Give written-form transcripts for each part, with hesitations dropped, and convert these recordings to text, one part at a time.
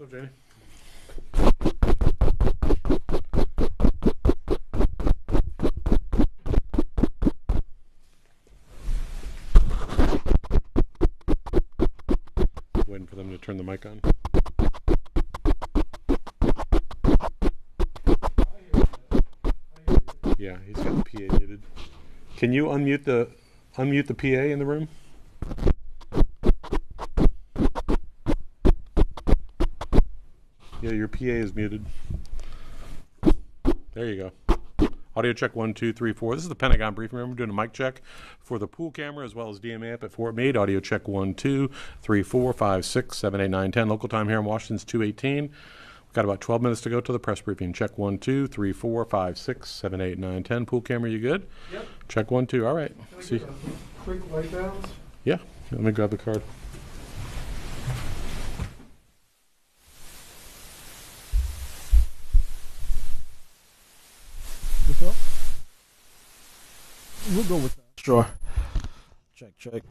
What's up, Janie? Waiting for them to turn the mic on. Yeah, he's got the PA muted. Can you unmute the PA in the room? Yeah, your PA is muted. There you go. Audio check 1, 2, 3, 4. This is the Pentagon briefing room. We're doing a mic check for the pool camera as well as DMA up at Fort Meade. Audio check 1, 2, 3, 4, 5, 6, 7, 8, 9, 10. Local time here in Washington is 2:18. We've got about 12 minutes to go to the press briefing. Check 1, 2, 3, 4, 5, 6, 7, 8, 9, 10. Pool camera, you good? Yep. Check 1, 2. All right. Can I See. get a quick light balance? Yeah. Let me grab the card. What's up? We'll go with that. Sure. Check.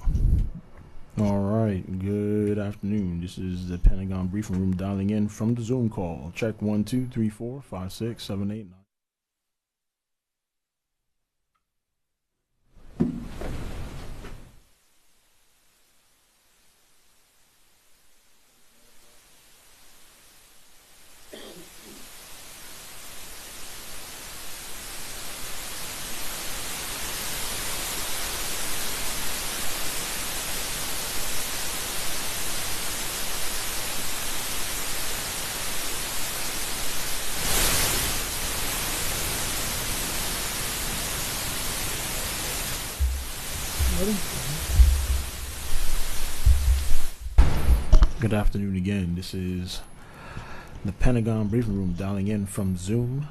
All right. Good afternoon. This is the Pentagon briefing room dialing in from the Zoom call. Check 1, 2, 3, 4, 5, 6, 7, 8, 9. Good afternoon again. This is the Pentagon briefing room dialing in from Zoom.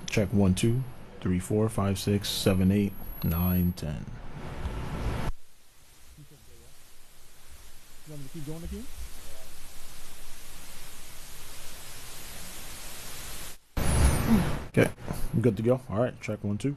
Check 1, 2, 3, 4, 5, 6, 7, 8, 9, 10. You want me to keep going again? Okay, I'm good to go. All right, check 1, 2.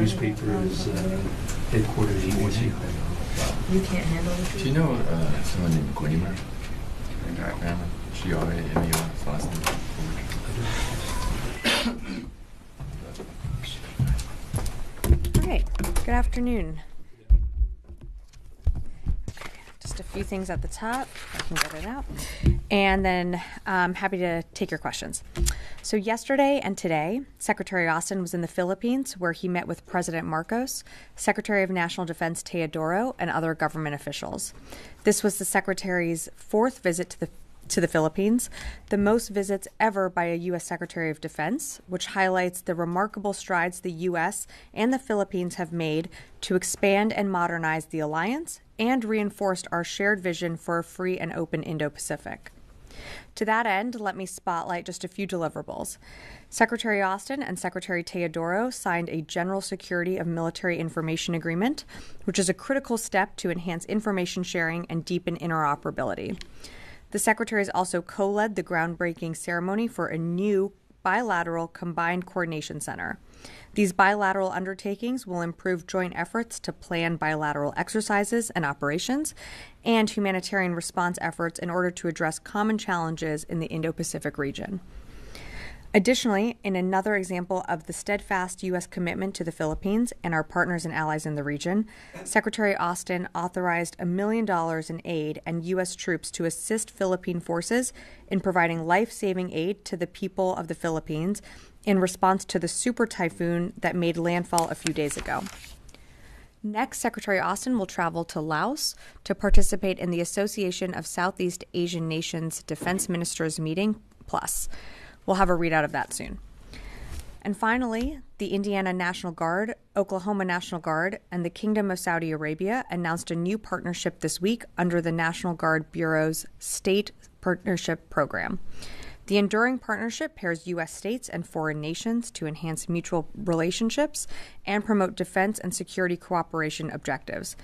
newspaper is headquartered in Boise. You can't handle the Do truth. you know someone named Gwydimer? G-R-A-M-E-R, last name. All right. Good afternoon. Okay, just a few things at the top. I can get it out. And then I'm happy to take your questions. So yesterday and today, Secretary Austin was in the Philippines where he met with President Marcos, Secretary of National Defense Teodoro, and other government officials. This was the Secretary's fourth visit to the Philippines, the most visits ever by a U.S. Secretary of Defense, which highlights the remarkable strides the U.S. and the Philippines have made to expand and modernize the alliance and reinforced our shared vision for a free and open Indo-Pacific. To that end, let me spotlight just a few deliverables. Secretary Austin and Secretary Teodoro signed a General Security of Military Information Agreement, which is a critical step to enhance information sharing and deepen interoperability. The Secretaries also co-led the groundbreaking ceremony for a new bilateral combined coordination center. These bilateral undertakings will improve joint efforts to plan bilateral exercises and operations and humanitarian response efforts in order to address common challenges in the Indo-Pacific region. Additionally, in another example of the steadfast U.S. commitment to the Philippines and our partners and allies in the region, Secretary Austin authorized $1 million in aid and U.S. troops to assist Philippine forces in providing life-saving aid to the people of the Philippines in response to the super typhoon that made landfall a few days ago. Next, Secretary Austin will travel to Laos to participate in the Association of Southeast Asian Nations Defense Ministers meeting, Plus. We'll have a readout of that soon. And finally, the Indiana National Guard, Oklahoma National Guard, and the Kingdom of Saudi Arabia announced a new partnership this week under the National Guard Bureau's State Partnership Program. The enduring partnership pairs U.S. states and foreign nations to enhance mutual relationships and promote defense and security cooperation objectives.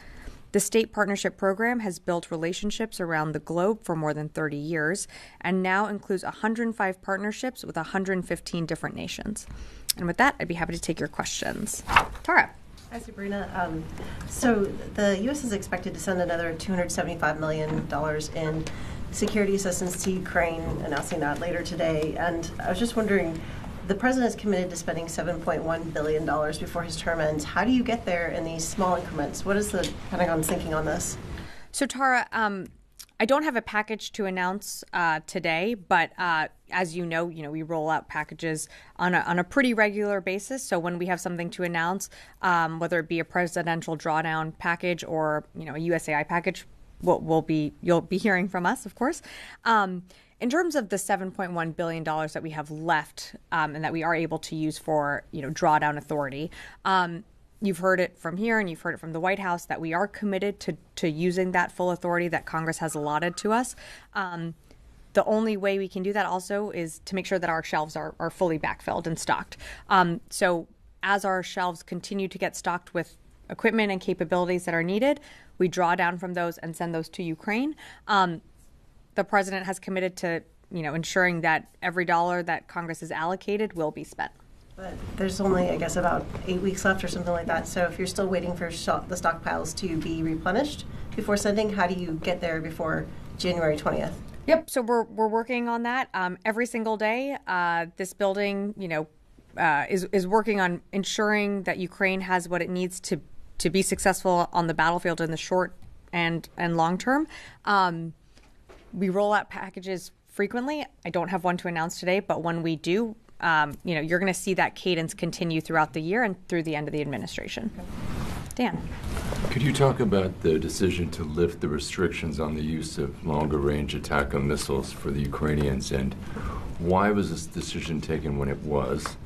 The State Partnership Program has built relationships around the globe for more than 30 years and now includes 105 partnerships with 115 different nations. And with that, I'd be happy to take your questions. Tara. Hi, Sabrina. So the U.S. is expected to send another $275 million in security assistance to Ukraine, announcing that later today. And I was just wondering, the president is committed to spending $7.1 billion before his term ends. How do you get there in these small increments? What is the Pentagon thinking on this? So, Tara, I don't have a package to announce today, but as you know, we roll out packages on a pretty regular basis. So when we have something to announce, whether it be a presidential drawdown package or a USAI package, you'll be hearing from us, of course. In terms of the $7.1 billion that we have left and that we are able to use for, drawdown authority, you've heard it from here and you've heard it from the White House that we are committed to using that full authority that Congress has allotted to us. The only way we can do that also is to make sure that our shelves are fully backfilled and stocked. So as our shelves continue to get stocked with equipment and capabilities that are needed, we draw down from those and send those to Ukraine. The president has committed to, ensuring that every dollar that Congress has allocated will be spent. But there's only, I guess, about 8 weeks left or something like that. So if you're still waiting for the stockpiles to be replenished before sending, how do you get there before January 20th? Yep. So we're working on that every single day. This building, is working on ensuring that Ukraine has what it needs to be successful on the battlefield in the short and long term. We roll out packages frequently. I don't have one to announce today, but when we do, you're going to see that cadence continue throughout the year and through the end of the administration. Dan. Could you talk about the decision to lift the restrictions on the use of longer-range ATACMS missiles for the Ukrainians, and why was this decision taken when it was,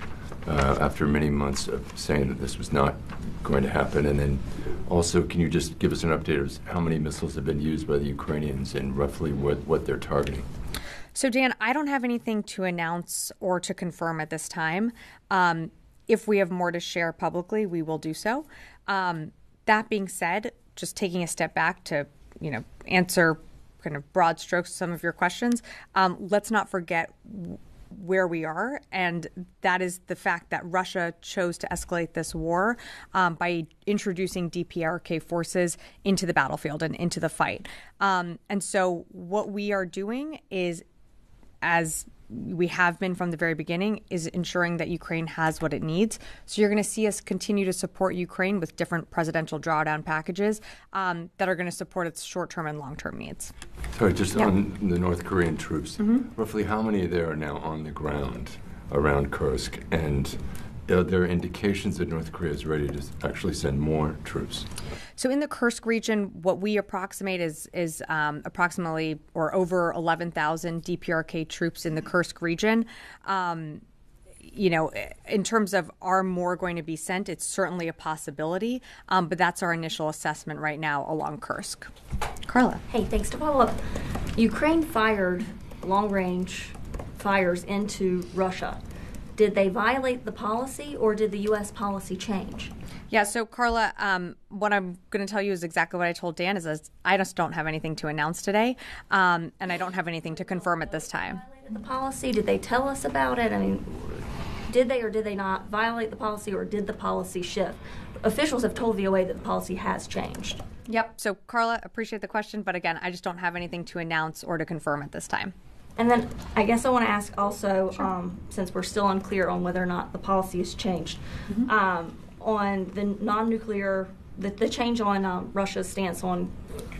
after many months of saying that this was not going to happen? And then also, can you just give us an update of how many missiles have been used by the Ukrainians and roughly what they're targeting? So, Dan, I don't have anything to announce or to confirm at this time. If we have more to share publicly, we will do so. That being said, just taking a step back to, answer kind of broad strokes some of your questions, let's not forget where we are, and that is the fact that Russia chose to escalate this war by introducing DPRK forces into the battlefield and into the fight. And so what we are doing is, as we have been from the very beginning, is ensuring that Ukraine has what it needs. So you're going to see us continue to support Ukraine with different presidential drawdown packages that are going to support its short-term and long-term needs. Sorry, just on the North Korean troops, roughly how many there are now on the ground around Kursk? And are there indications that North Korea is ready to actually send more troops? So in the Kursk region, what we approximate is approximately or over 11,000 DPRK troops in the Kursk region. In terms of are more going to be sent, it's certainly a possibility, but that's our initial assessment right now along Kursk. Carla. Hey, thanks. To follow up, Ukraine fired long-range fires into Russia. Did they violate the policy, or did the U.S. policy change? Yeah, so Carla, what I'm going to tell you is exactly what I told Dan, is I just don't have anything to announce today, and I don't have anything to confirm at this time. Violated the policy? Did they tell us about it? I mean, did they or did they not violate the policy, or did the policy shift? Officials have told VOA that the policy has changed. Yep, so Carla, appreciate the question, but again, I just don't have anything to announce or to confirm at this time. And then I guess I want to ask also, since we're still unclear on whether or not the policy has changed, on the non-nuclear, the change on Russia's stance on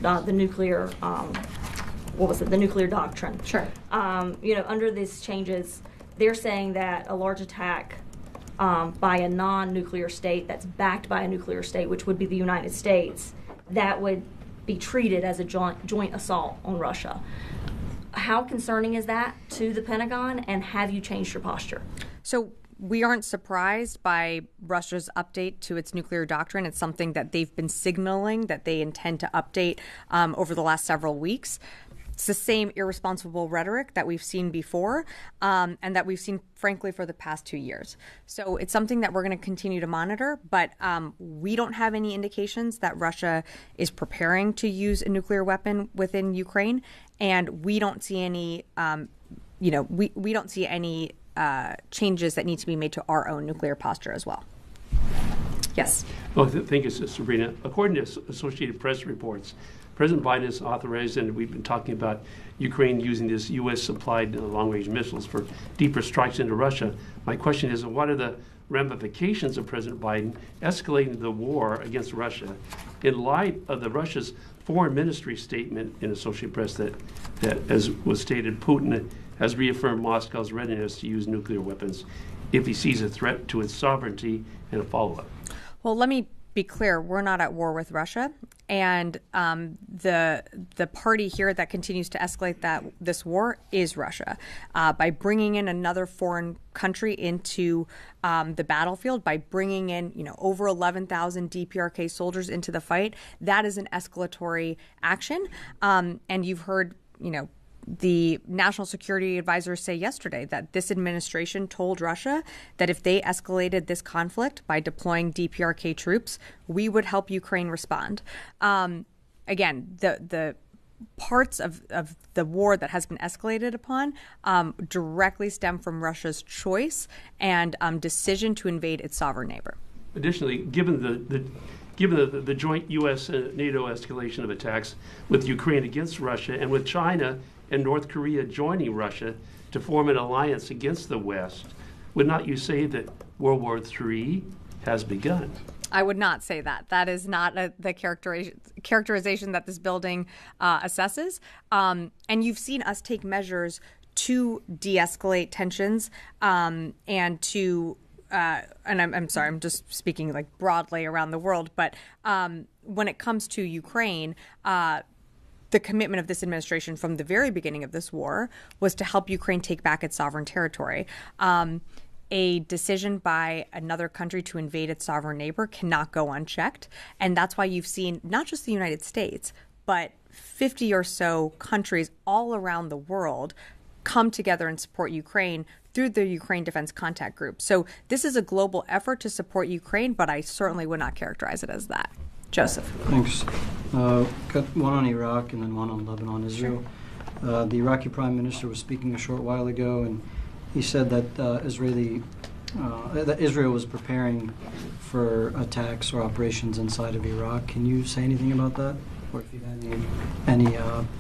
the nuclear, the nuclear doctrine. Sure. Under these changes, they're saying that a large attack by a non-nuclear state that's backed by a nuclear state, which would be the United States, that would be treated as a joint assault on Russia. How concerning is that to the Pentagon, and have you changed your posture? So we aren't surprised by Russia's update to its nuclear doctrine. It's something that they've been signaling that they intend to update over the last several weeks. It's the same irresponsible rhetoric that we've seen before and that we've seen, frankly, for the past 2 years. So it's something that we're going to continue to monitor, but we don't have any indications that Russia is preparing to use a nuclear weapon within Ukraine, and we don't see any, we don't see any changes that need to be made to our own nuclear posture as well. Yes. Well, thank you, Sabrina. According to Associated Press reports, President Biden has authorized, and we've been talking about Ukraine using this U.S.-supplied long-range missiles for deeper strikes into Russia. My question is, what are the ramifications of President Biden escalating the war against Russia in light of the Russia's foreign ministry statement in Associated Press that as was stated, Putin has reaffirmed Moscow's readiness to use nuclear weapons if he sees a threat to its sovereignty, and a follow-up? Well, let me be clear, we're not at war with Russia, and the party here that continues to escalate this war is Russia. By bringing in another foreign country into the battlefield, by bringing in over 11,000 DPRK soldiers into the fight, that is an escalatory action. And you've heard the National Security Advisor say yesterday that this administration told Russia that if they escalated this conflict by deploying DPRK troops, we would help Ukraine respond. Again, the parts of the war that has been escalated upon directly stem from Russia's choice and decision to invade its sovereign neighbor. Additionally, given the joint U.S. and NATO escalation of attacks with Ukraine against Russia, and with China and North Korea joining Russia to form an alliance against the West, would not you say that World War III has begun? I would not say that. That is not the characterization that this building assesses. And you've seen us take measures to de-escalate tensions and to and I'm sorry, I'm just speaking like broadly around the world, but when it comes to Ukraine, the commitment of this administration from the very beginning of this war was to help Ukraine take back its sovereign territory. A decision by another country to invade its sovereign neighbor cannot go unchecked. And that's why you've seen not just the United States, but 50 or so countries all around the world come together and support Ukraine through the Ukraine Defense Contact Group. So this is a global effort to support Ukraine, but I certainly would not characterize it as that. Joseph. Thanks. Got one on Iraq and then one on Lebanon, Israel. The Iraqi Prime Minister was speaking a short while ago, and he said that that Israel was preparing for attacks or operations inside of Iraq. Can you say anything about that, or if you had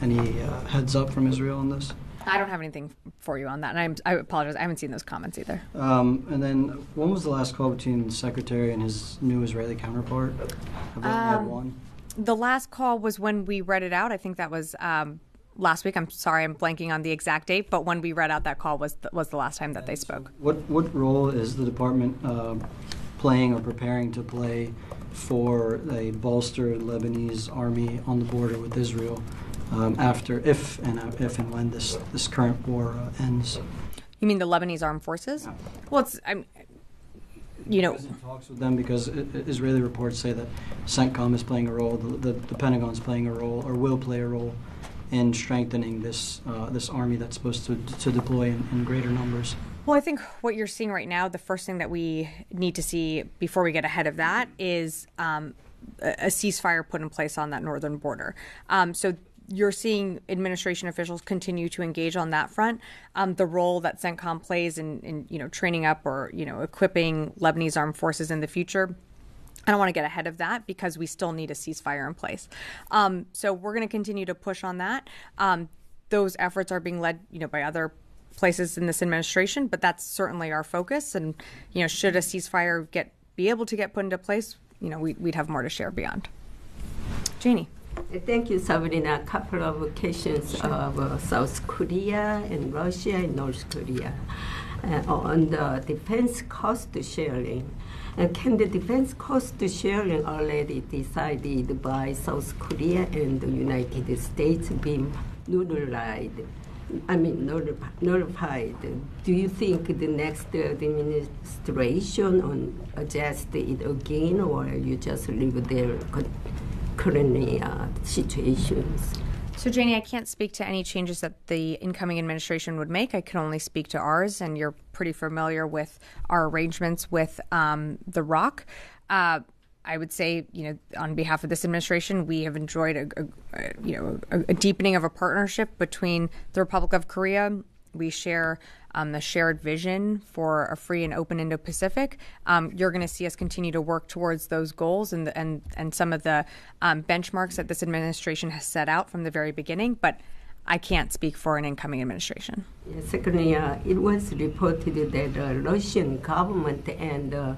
any heads up from Israel on this? I don't have anything for you on that, and I apologize. I haven't seen those comments either. And then, when was the last call between the secretary and his new Israeli counterpart? Have they only had one? The last call was when we read it out. I think that was last week. I'm sorry, I'm blanking on the exact date, but when we read out that call was the last time that they spoke. So what role is the department playing or preparing to play for a bolstered Lebanese army on the border with Israel if and when this current war ends? You mean the Lebanese armed forces? Yeah. Well, President talks with them because Israeli reports say that CENTCOM is playing a role, the Pentagon is playing a role, or will play a role in strengthening this army that's supposed to deploy in greater numbers. Well, I think what you're seeing right now, the first thing that we need to see before we get ahead of that is a ceasefire put in place on that northern border. So you're seeing administration officials continue to engage on that front. The role that CENTCOM plays in training up or equipping Lebanese armed forces in the future, I don't want to get ahead of that because we still need a ceasefire in place. So we're going to continue to push on that. Those efforts are being led, by other places in this administration, but that's certainly our focus. And should a ceasefire be able to get put into place, we'd have more to share beyond. Janie. Thank you, Sabrina. A couple of occasions of South Korea and Russia and North Korea on the defense cost sharing. Can the defense cost sharing already decided by South Korea and the United States be nullified? Do you think the next administration will adjust it again, or you just leave their current situations? So, Janie, I can't speak to any changes that the incoming administration would make. I can only speak to ours, and you're pretty familiar with our arrangements with the ROC. I would say, on behalf of this administration, we have enjoyed a deepening of a partnership between the Republic of Korea. We share the shared vision for a free and open Indo-Pacific. You're going to see us continue to work towards those goals and some of the benchmarks that this administration has set out from the very beginning. But I can't speak for an incoming administration. Yes, secondly, it was reported that the Russian government and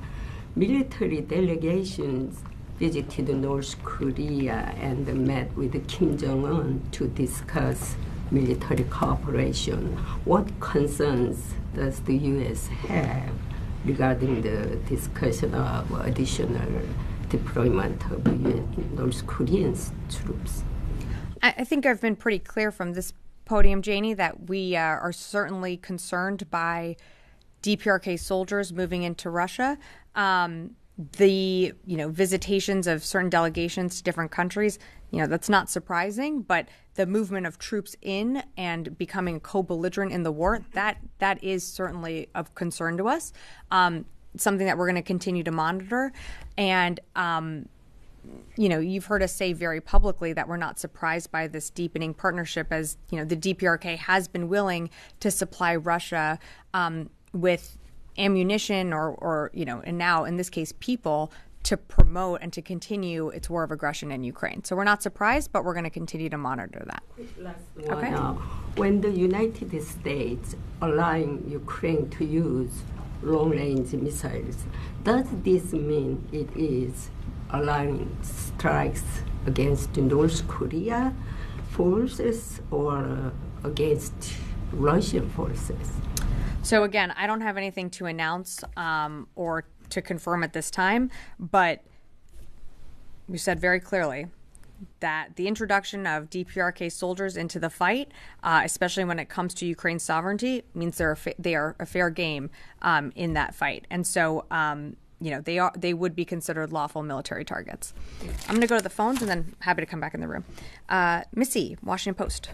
military delegations visited North Korea and met with Kim Jong-un to discuss military cooperation. What concerns does the U.S. have regarding the discussion of additional deployment of North Korean troops? I think I've been pretty clear from this podium, Janie, that we are certainly concerned by DPRK soldiers moving into Russia. The visitations of certain delegations to different countries, that's not surprising, but the movement of troops in and becoming co-belligerent in the war, that is certainly of concern to us. Something that we're going to continue to monitor. And you've heard us say very publicly that we're not surprised by this deepening partnership, as the DPRK has been willing to supply Russia with ammunition or and now in this case people to promote and to continue its war of aggression in Ukraine. So we're not surprised, but we're going to continue to monitor that. Last one. Okay. When the United States allowing Ukraine to use long-range missiles, does this mean it is allowing strikes against North Korea forces or against Russian forces? So again, I don't have anything to announce or to confirm at this time, but we said very clearly that the introduction of DPRK soldiers into the fight, especially when it comes to Ukraine's sovereignty, means they are a fair game in that fight. And so, they would be considered lawful military targets. I'm going to go to the phones and then happy to come back in the room. Missy, Washington Post.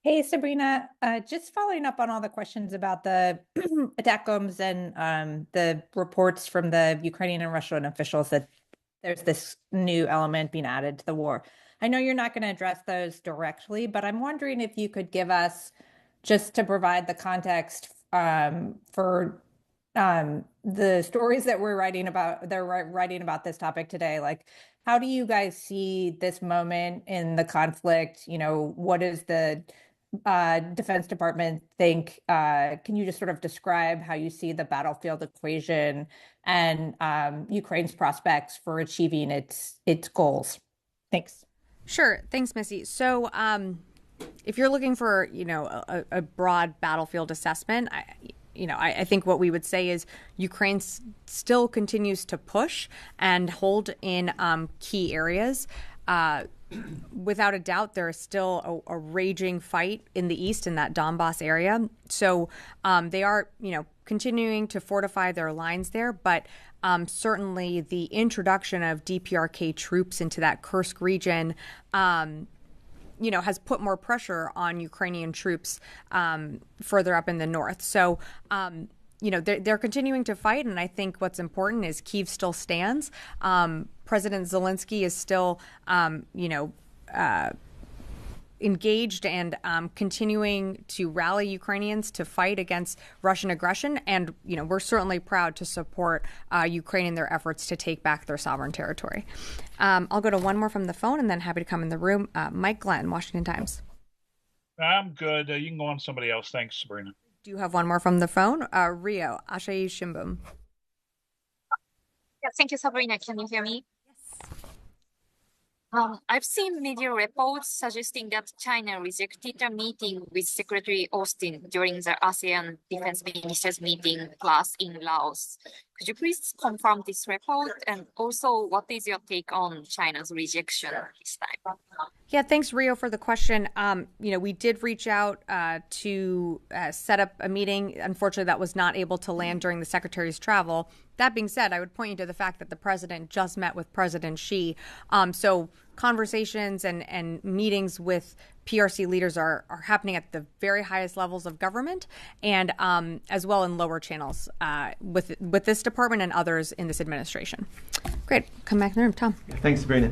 Hey, Sabrina, just following up on all the questions about the ATACMS and the reports from the Ukrainian and Russian officials that there's this new element being added to the war. I know you're not going to address those directly, but I'm wondering if you could give us just to provide the context for the stories that we're writing about, they're writing about this topic today. Like, how do you guys see this moment in the conflict? You know, what does the Defense Department think? Can you just sort of describe how you see the battlefield equation and Ukraine's prospects for achieving its goals? Thanks. Sure. Thanks, Missy. So if you're looking for, a broad battlefield assessment, I think what we would say is Ukraine still continues to push and hold in key areas. Without a doubt, there is still a raging fight in the east in that Donbass area. So they are, continuing to fortify their lines there. But certainly the introduction of DPRK troops into that Kursk region has put more pressure on Ukrainian troops further up in the north. So, they're continuing to fight. And I think what's important is Kyiv still stands. President Zelensky is still, engaged and continuing to rally Ukrainians to fight against Russian aggression. And, we're certainly proud to support Ukraine in their efforts to take back their sovereign territory. I'll go to one more from the phone and then happy to come in the room. Mike Glenn, Washington Times. I'm good. You can go on to somebody else. Thanks, Sabrina. Do you have one more from the phone? Rio, Ashayi Shimbum. Yeah, thank you, Sabrina. Can you hear me? I've seen media reports suggesting that China rejected a meeting with Secretary Austin during the ASEAN Defense Ministers meeting plus in Laos. Could you please confirm this report? And also, what is your take on China's rejection this time? Yeah, thanks, Rio, for the question. We did reach out to set up a meeting. Unfortunately, that was not able to land during the secretary's travel. That being said, I would point you to the fact that the president just met with President Xi. So conversations and meetings with PRC leaders are happening at the very highest levels of government and as well in lower channels with this department and others in this administration. Great. Come back in the room. Tom. Thanks, Sabrina.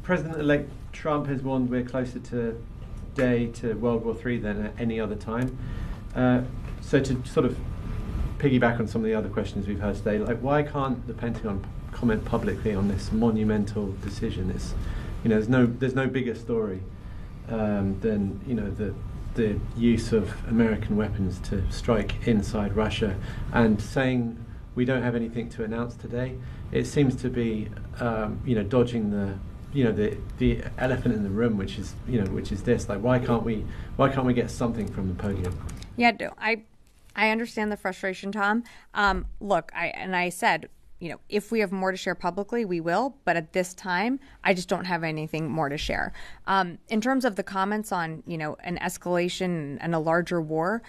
President-elect Trump has warned we're closer today to World War III than at any other time. So to sort of piggyback on some of the other questions we've heard today, like why can't the Pentagon comment publicly on this monumental decision? It's, there's no bigger story than the use of American weapons to strike inside Russia, and saying we don't have anything to announce today. It seems to be dodging the elephant in the room, which is this. Like why can't we get something from the podium? Yeah, I understand the frustration, Tom. Look, I said, if we have more to share publicly, we will. But at this time, I just don't have anything more to share. In terms of the comments on, an escalation and a larger war,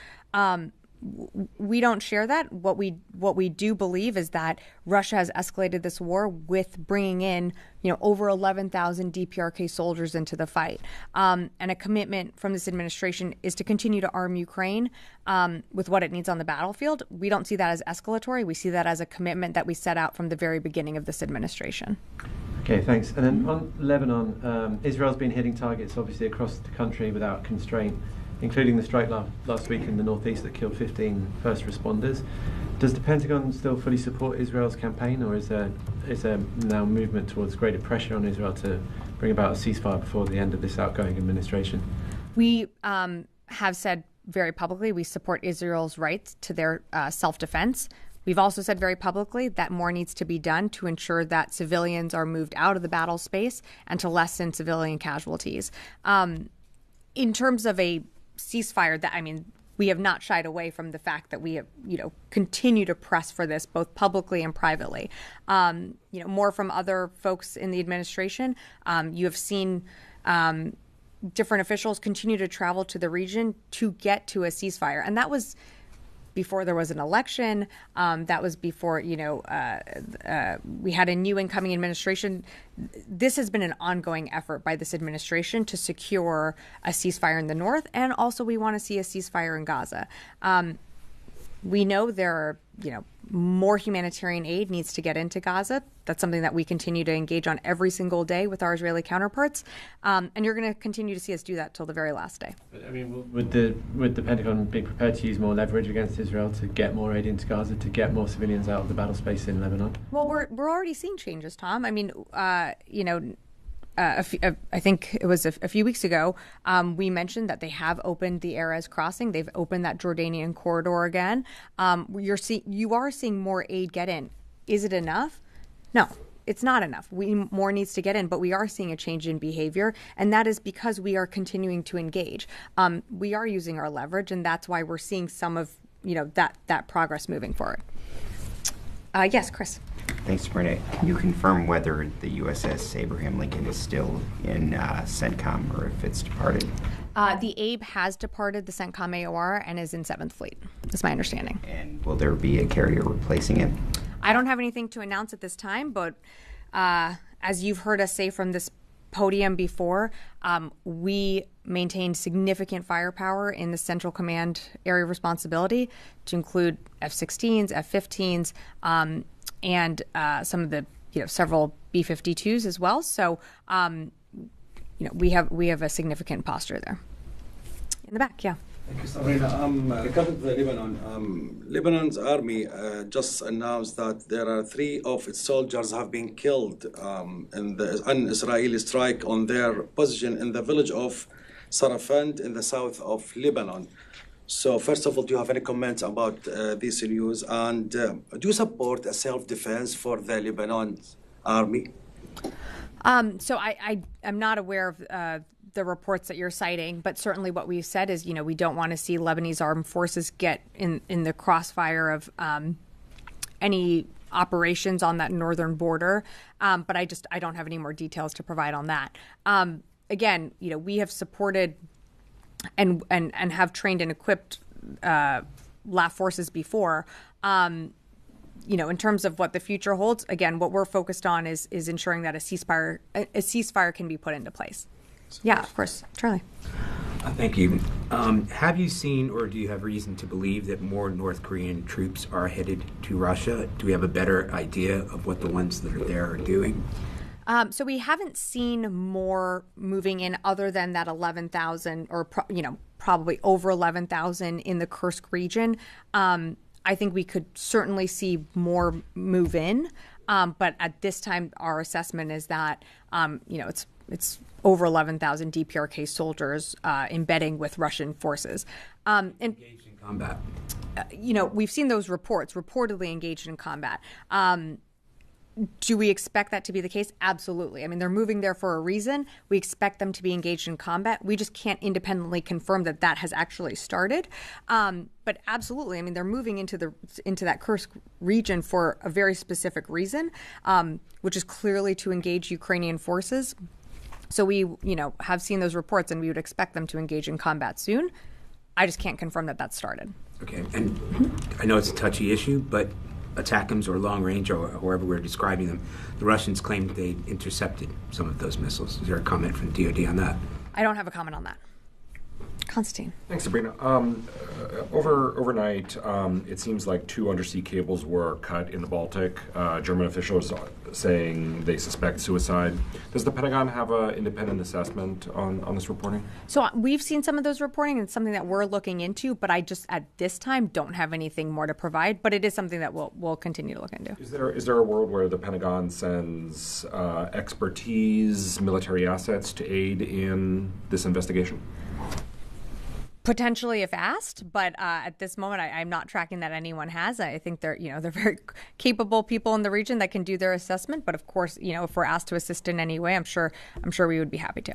we don't share that. What we do believe is that Russia has escalated this war with bringing in, over 11,000 DPRK soldiers into the fight. And a commitment from this administration is to continue to arm Ukraine with what it needs on the battlefield. We don't see that as escalatory. We see that as a commitment that we set out from the very beginning of this administration. Okay, thanks. And then on Lebanon, Israel's been hitting targets obviously across the country without constraint, including the strike last week in the northeast that killed 15 first responders. Does the Pentagon still fully support Israel's campaign, or is there now movement towards greater pressure on Israel to bring about a ceasefire before the end of this outgoing administration? We have said very publicly we support Israel's rights to their self-defense. We've also said very publicly that more needs to be done to ensure that civilians are moved out of the battle space and to lessen civilian casualties. In terms of a ceasefire, we have not shied away from the fact that we have, continue to press for this both publicly and privately. More from other folks in the administration. You have seen different officials continue to travel to the region to get to a ceasefire, and that was before there was an election. That was before, we had a new incoming administration. This has been an ongoing effort by this administration to secure a ceasefire in the north, and also we want to see a ceasefire in Gaza. we know there are, more humanitarian aid needs to get into Gaza. That's something that we continue to engage on every single day with our Israeli counterparts. And you're going to continue to see us do that till the very last day. But, I mean, would the Pentagon be prepared to use more leverage against Israel to get more aid into Gaza, to get more civilians out of the battle space in Lebanon? Well, we're already seeing changes, Tom. I mean, I think it was a few weeks ago, we mentioned that they have opened the Erez crossing. They've opened that Jordanian corridor again. You are seeing more aid get in. Is it enough? No, it's not enough. More needs to get in, but we are seeing a change in behavior, and that is because we are continuing to engage. We are using our leverage, and that's why we're seeing some of that progress moving forward. Yes, Chris. Thanks, Sabrina. Can you confirm whether the USS Abraham Lincoln is still in CENTCOM or if it's departed? The Abe has departed the CENTCOM AOR and is in 7th Fleet. That's my understanding. And will there be a carrier replacing it? I don't have anything to announce at this time, but as you've heard us say from this podium before, we maintain significant firepower in the Central Command area of responsibility to include F-16s, F-15s, and some of the several B-52s as well. So we have a significant posture there. In the back, yeah. Thank you, Sabrina. Regarding the Lebanon, Lebanon's army just announced that there are 3 of its soldiers have been killed in an Israeli strike on their position in the village of Sarafand in the south of Lebanon. So first of all, do you have any comments about this news? And do you support a self-defense for the Lebanon army? So I'm not aware of the reports that you're citing, but certainly what we've said is, we don't want to see Lebanese armed forces get in the crossfire of any operations on that northern border. But I don't have any more details to provide on that. Again, we have supported and have trained and equipped LAF forces before. In terms of what the future holds, again, what we're focused on is ensuring that a ceasefire can be put into place. Yeah, of course. Charlie. Thank you. Have you seen or do you have reason to believe that more North Korean troops are headed to Russia? Do we have a better idea of what the ones that are there are doing? So we haven't seen more moving in other than that 11,000 or, probably over 11,000 in the Kursk region. I think we could certainly see more move in. But at this time, our assessment is that, it's over 11,000 DPRK soldiers embedding with Russian forces. Engaged in combat. We've seen those reports, reportedly engaged in combat. Do we expect that to be the case? Absolutely. I mean, they're moving there for a reason. We expect them to be engaged in combat. We just can't independently confirm that that has actually started. But absolutely, I mean, they're moving into that Kursk region for a very specific reason, which is clearly to engage Ukrainian forces. So we, have seen those reports, and we would expect them to engage in combat soon. I just can't confirm that that's started. Okay, and I know it's a touchy issue, but ATACMS or long range or however we're describing them, the Russians claimed they intercepted some of those missiles. Is there a comment from DoD on that? I don't have a comment on that. Constantine. Thanks, Sabrina. Overnight, it seems like 2 undersea cables were cut in the Baltic. German officials saying they suspect suicide. Does the Pentagon have an independent assessment on this reporting? So we've seen some of those reporting, and it's something that we're looking into, but I just, at this time, don't have anything more to provide, but it is something that we'll continue to look into. Is there a world where the Pentagon sends expertise, military assets to aid in this investigation? Potentially, if asked, but at this moment, I'm not tracking that anyone has. I think they're very capable people in the region that can do their assessment. But of course, if we're asked to assist in any way, I'm sure we would be happy to.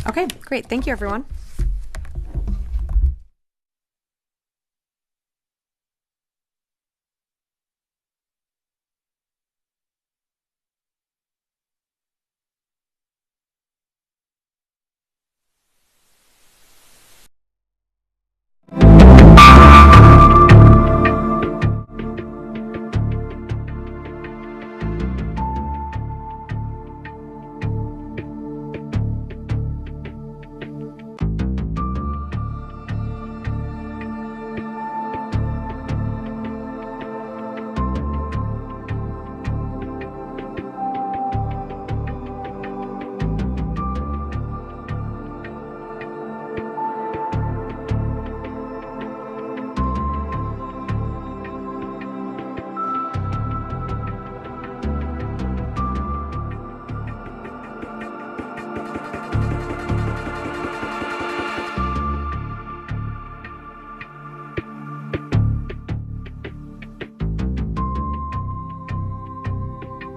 Okay, great. Thank you, everyone.